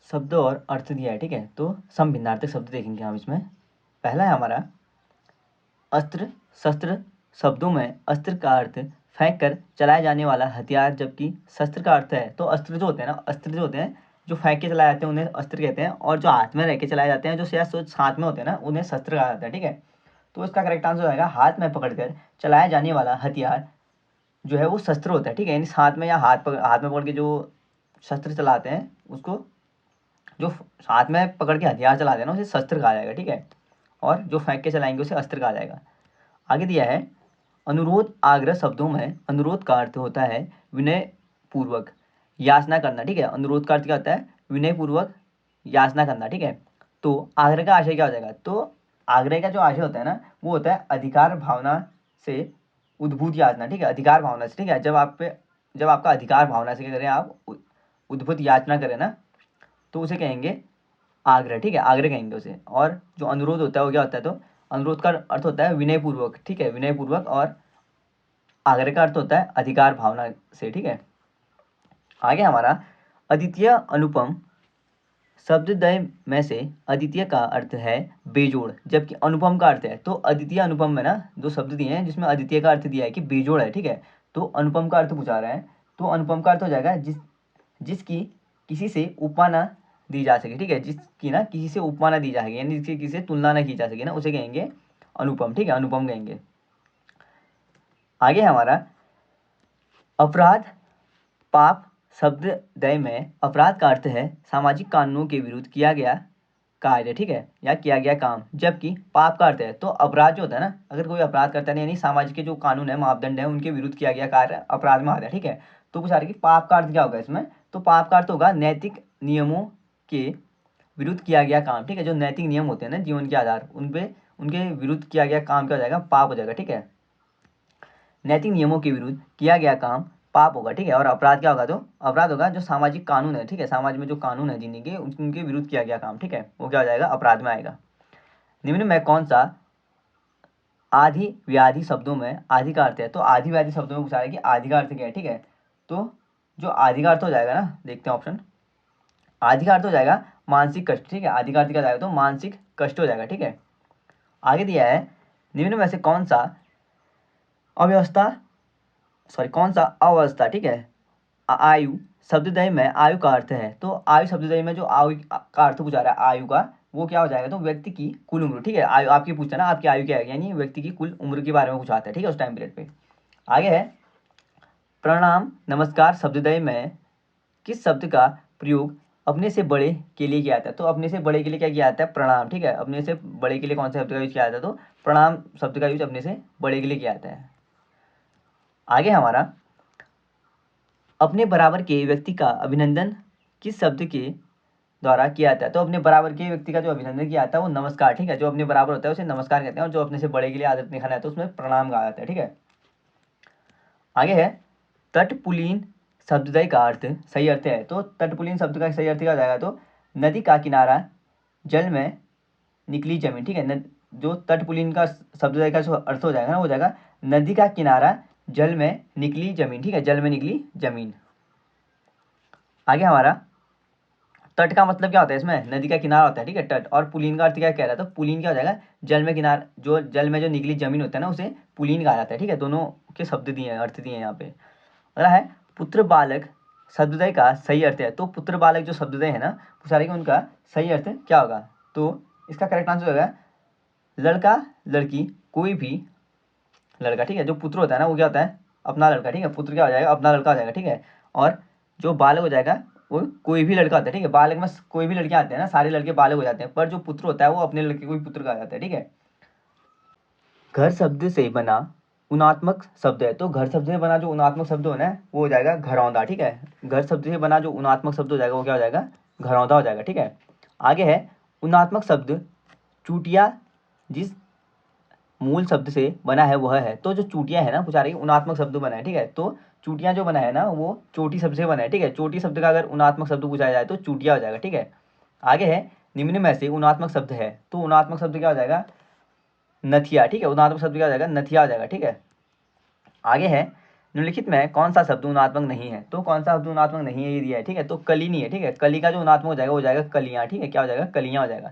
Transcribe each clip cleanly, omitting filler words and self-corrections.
शब्द और अर्थ दिया है, ठीक है। तो समभिन्नार्थक शब्द देखेंगे हम इसमें। पहला है हमारा अस्त्र शस्त्र। शब्दों में अस्त्र का अर्थ फेंक कर चलाए जाने वाला हथियार, जबकि शस्त्र का अर्थ है तो अस्त्र जो होते हैं ना, अस्त्र जो होते हैं जो फेंक के चलाए जाते हैं उन्हें अस्त्र कहते हैं, और जो हाथ में रह के चलाए जाते हैं जो शायद हाथ में होते हैं ना उन्हें शस्त्र कहा जाता है, ठीक है। तो इसका करेक्ट आंसर हो जाएगा हाथ में पकड़कर चलाया जाने वाला हथियार जो है वो शस्त्र होता है, ठीक है। यानी हाथ में या हाथ में पकड़ के जो शस्त्र चलाते हैं उसको, जो हाथ में पकड़ के हथियार चलाते हैं ना उसे शस्त्र कहा जाएगा, ठीक है। और जो फेंक के चलाएंगे उसे अस्त्र कहा जाएगा। आगे दिया है अनुरोध आग्रह। शब्दों में अनुरोध का अर्थ होता है विनय पूर्वक याचना करना, ठीक है। अनुरोध का अर्थ क्या होता है? विनय पूर्वक याचना करना, ठीक है। तो आग्रह का आशय क्या हो जाएगा? तो आग्रह का जो आशय होता है ना वो होता है अधिकार भावना से उद्भूत याचना, ठीक है। अधिकार भावना से, ठीक है। जब आपका अधिकार भावना से क्या करें, आप उद्भूत याचना करें ना, तो उसे कहेंगे आग्रह, ठीक है। आग्रह कहेंगे उसे। और जो अनुरोध होता है वो क्या होता है? तो अनुरोध का अर्थ होता है विनयपूर्वक, ठीक है, विनयपूर्वक। और आग्रह का अर्थ होता है अधिकार भावना से, ठीक है। आगे हमारा अद्वितीय अनुपम। शब्दद्वय में से अद्वितीय का अर्थ है बेजोड़, जबकि अनुपम का अर्थ है, तो अद्वितीय अनुपम में ना दो शब्द दिए हैं जिसमें अद्वितीय का अर्थ दिया है कि बेजोड़ है, ठीक है। तो अनुपम का अर्थ पूछा रहा है, तो अनुपम का अर्थ हो जाएगा जिसकी किसी से उपमा ना दी जा सके, ठीक है। जिसकी ना किसी से उपमा ना दी जा सके, यानी जिसकी किसी से तुलना ना की जा सके ना, उसे कहेंगे अनुपम, ठीक है, अनुपम कहेंगे। आगे हमारा अपराध पाप। शब्दद्वय में अपराध का अर्थ है सामाजिक कानूनों के विरुद्ध किया गया कार्य, ठीक है, या किया गया काम, जबकि पाप का अर्थ है तो अपराध जो होता है ना, अगर कोई अपराध करता है यानी सामाजिक के जो कानून है मापदंड है उनके विरुद्ध किया गया कार्य अपराध में आता है, ठीक है। तो पूछा रहा कि पाप का अर्थ क्या होगा इसमें? तो पाप का अर्थ होगा नैतिक नियमों के विरुद्ध किया गया काम, ठीक है। जो नैतिक नियम होते हैं ना जीवन के आधार उनके विरुद्ध किया गया काम क्या हो जाएगा? पाप हो जाएगा, ठीक है। नैतिक नियमों के विरुद्ध किया गया काम पाप होगा, ठीक है। और अपराध क्या होगा? तो अपराध होगा जो सामाजिक कानून है, ठीक है, समाज में जो कानून है जीने के उनके विरुद्ध किया गया काम, ठीक है, वो क्या हो जाएगा? अपराध में आएगा। निम्न में कौन सा आदि व्याधि शब्दों में आदि का अर्थ है? तो आदि व्याधि शब्दों में पूछा है कि आदि का अर्थ क्या है, ठीक है। तो जो आदि का अर्थ हो जाएगा ना, देखते हैं ऑप्शन। आदि का अर्थ हो जाएगा मानसिक कष्ट, ठीक है। आदि का अर्थ क्या जाएगा? तो मानसिक कष्ट हो जाएगा, ठीक है। आगे दिया है निम्न में से कौन सा कौन सा अवस्था, ठीक है, आयु शब्दद्वय में आयु का अर्थ है? तो आयु शब्दद्वय में जो आयु का अर्थ पूछा रहा है आयु का, वो क्या हो जाएगा? तो व्यक्ति की कुल उम्र, ठीक है। आयु आपकी पूछता ना आपकी आयु क्या है, यानी व्यक्ति की कुल उम्र के बारे में पूछाता है, ठीक है, उस टाइम पीरियड पे। आगे है प्रणाम नमस्कार। शब्दद्वय में किस शब्द का प्रयोग अपने से बड़े के लिए किया जाता है? तो अपने से बड़े के लिए क्या किया जाता है? प्रणाम, ठीक है। अपने से बड़े के लिए कौन से शब्द का यूज किया जाता है? तो प्रणाम शब्द का यूज अपने से बड़े के लिए किया जाता है। आगे हमारा अपने बराबर के व्यक्ति का अभिनंदन किस शब्द के द्वारा किया जाता है? तो अपने बराबर के व्यक्ति का जो अभिनंदन किया जाता है वो नमस्कार, ठीक है। जो अपने बराबर होता है उसे नमस्कार कहते हैं, और जो अपने से बड़े के लिए आदत दिखाना है तो उसमें प्रणाम कहा जाता है, ठीक है। आगे है तटपुलीन शब्दद्वय का अर्थ सही अर्थ है? तो तटपुलीन शब्द का सही अर्थ क्या हो जाएगा? तो नदी का किनारा जल में निकली जमीन, ठीक है। जो तटपुलीन का शब्दद्वय का जो अर्थ हो जाएगा ना, हो जाएगा नदी का किनारा जल में निकली जमीन, ठीक है, जल में निकली जमीन। आगे हमारा तट का मतलब क्या होता है? इसमें नदी का किनारा होता है, ठीक है, तट। और पुलीन का अर्थ क्या कह रहा है? तो पुलीन क्या हो जाएगा? जल में किनारा, जो जल में जो निकली जमीन होता है ना उसे पुलीन कहा जाता है, ठीक है। दोनों के शब्द दिए हैं, अर्थ दिए हैं यहाँ पे। अगला है पुत्र बालक शब्दद्वय का सही अर्थ है? तो पुत्र बालक जो शब्दद्वय है ना, पूछा रहे कि उनका सही अर्थ क्या होगा? तो इसका करेक्ट आंसर होगा लड़का लड़की कोई भी लड़का, ठीक है। जो पुत्र होता है ना वो क्या होता है? अपना लड़का, ठीक है। पुत्र क्या हो जाएगा? अपना लड़का हो जाएगा, ठीक है। और जो बालक हो जाएगा वो कोई भी लड़का होता है, ठीक है। बालक में कोई भी लड़के आते हैं ना, सारे लड़के बालक हो जाते हैं, पर जो पुत्र होता है वो अपने लड़के को भी पुत्र कहा जाता है, ठीक है। घर शब्द से बना उनात्मक शब्द है? तो घर शब्द से बना जो उनात्मक शब्द होना है वो हो जाएगा घरौंदा, ठीक है। घर शब्द से बना जो उनात्मक शब्द हो जाएगा वो क्या हो जाएगा? घरौंदा हो जाएगा, ठीक है। आगे है उनात्मक शब्द चूटिया जिस मूल शब्द से बना है वह है? तो जो चूटिया है ना, पूछा रही उनात्मक शब्द बना है, ठीक है। तो चूटियां जो बना है ना वो चोटी शब्द से बना है, ठीक है। चोटी शब्द का अगर उनात्मक शब्द पूछा जाए तो चूटिया हो जाएगा, ठीक है। आगे है निम्न में से उनात्मक शब्द है? तो उनात्मक शब्द क्या हो जाएगा? नथिया, ठीक है। उनात्मक शब्द क्या हो जाएगा? नथिया हो जाएगा, ठीक है। आगे है निम्नलिखित में कौन सा शब्द उनात्मक नहीं है? तो कौन सा शब्द उनात्मक नहीं है ये दिया है, ठीक है। तो कली नहीं है, ठीक है। कली का जो उनात्मक हो जाएगा वो हो जाएगा कलियाँ, ठीक है। क्या हो जाएगा? कलियाँ हो जाएगा।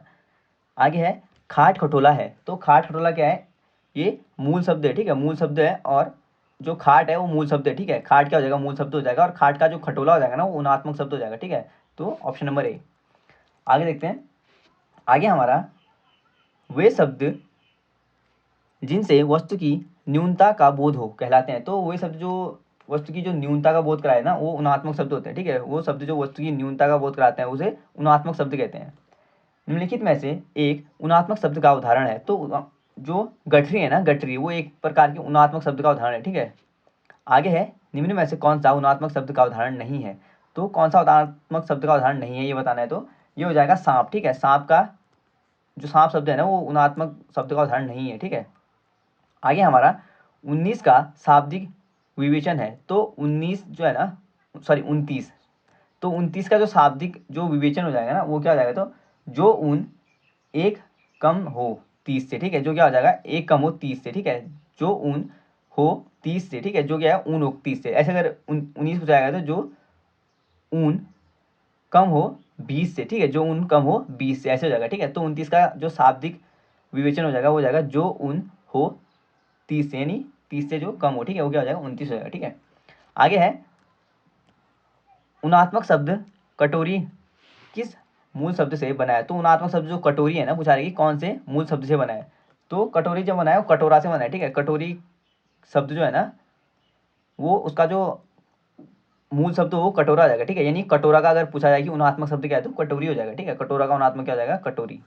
आगे है खाट खटोला है। तो खाट खटोला क्या है? ये मूल शब्द है, ठीक है। मूल शब्द है और जो खाट है वो मूल शब्द है, ठीक है। खाट क्या हो जाएगा? मूल शब्द हो जाएगा और खाट का जो खटोला हो जाएगा ना वो उनात्मक शब्द हो जाएगा, ठीक है। तो ऑप्शन नंबर ए। आगे देखते हैं। आगे हमारा वे शब्द जिनसे वस्तु की न्यूनता का बोध हो कहलाते हैं। तो वे शब्द जो वस्तु की जो न्यूनता का बोध कराए ना वो उनात्मक शब्द होते हैं, ठीक है। वो शब्द जो वस्तु की न्यूनता का बोध कराते हैं उसे उनात्मक शब्द कहते हैं। निम्नलिखित में से एक उनात्मक शब्द का उदाहरण है। तो जो गठरी है ना, गठरी वो एक प्रकार की उनात्मक शब्द का उदाहरण है, ठीक है। आगे है निम्न में से कौन सा उनात्मक शब्द का उदाहरण नहीं है? तो कौन सा उनात्मक शब्द का उदाहरण नहीं है ये बताना है। तो ये हो जाएगा सांप, ठीक है। सांप का जो सांप शब्द है ना वो उनात्मक शब्द का उदाहरण नहीं है, ठीक है। आगे हमारा 19 का शाब्दिक विवेचन है। तो 19 जो है ना, सॉरी 29, तो 29 का जो शाब्दिक जो विवेचन हो जाएगा ना वो क्या हो जाएगा? तो जो ऊन एक कम हो 30 से, ठीक है। जो क्या हो जाएगा? एक कम हो 30 से, ठीक है। जो ऊन हो 30 से, ठीक है। जो क्या है? ऊन हो 30 से। ऐसे अगर 19 हो जाएगा तो जो ऊन कम हो 20 से, ठीक है। जो ऊन कम हो 20 से, ऐसे हो जाएगा, ठीक है। तो 29 का जो शाब्दिक विवेचन हो जाएगा वो हो जाएगा जो ऊन हो 30 से, यानी 30 से जो कम हो, ठीक है। वो क्या हो जाएगा? 29 हो जाएगा, ठीक है। आगे है उनात्मक शब्द कटोरी किस मूल शब्द से बना है? तो उनात्मक शब्द जो कटोरी है ना, पूछा रहेगी कौन से मूल शब्द से बना है? तो कटोरी जो बना है वो कटोरा से बना है, ठीक है। कटोरी शब्द जो है ना वो उसका जो मूल शब्द वो कटोरा हो जाएगा, ठीक है। यानी कटोरा का अगर पूछा जाए कि उनात्मक शब्द क्या है तो कटोरी हो जाएगा, ठीक है। कटोरा का उनात्मक क्या हो जाएगा? कटोरी।